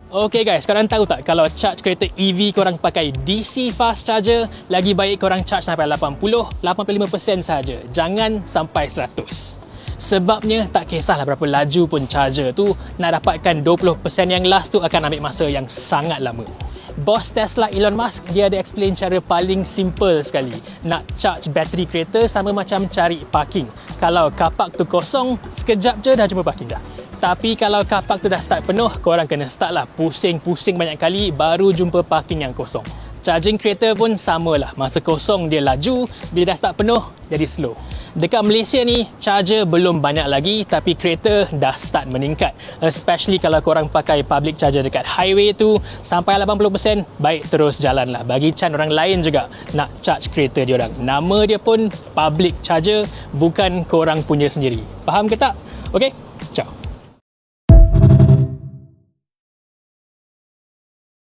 Okay guys, korang tahu tak kalau charge kereta EV korang pakai DC fast charger, lagi baik korang charge sampai 80-85% saja. Jangan sampai 100. Sebabnya tak kisahlah berapa laju pun charger tu, nak dapatkan 20% yang last tu akan ambil masa yang sangat lama. Bos Tesla Elon Musk, dia ada explain cara paling simple sekali. Nak charge bateri kereta sama macam cari parking. Kalau kapak tu kosong, sekejap je dah jumpa parking dah. Tapi kalau kapak tu dah start penuh, korang kena start lah pusing-pusing banyak kali baru jumpa parking yang kosong. Charging kereta pun samalah. Masa kosong dia laju, bila dah start penuh jadi slow. Dekat Malaysia ni, charger belum banyak lagi tapi kereta dah start meningkat. Especially kalau korang pakai public charger dekat highway tu, sampai 80%, baik terus jalan lah. Bagi can orang lain juga nak charge kereta diorang. Nama dia pun public charger, bukan korang punya sendiri. Faham ke tak? Okay?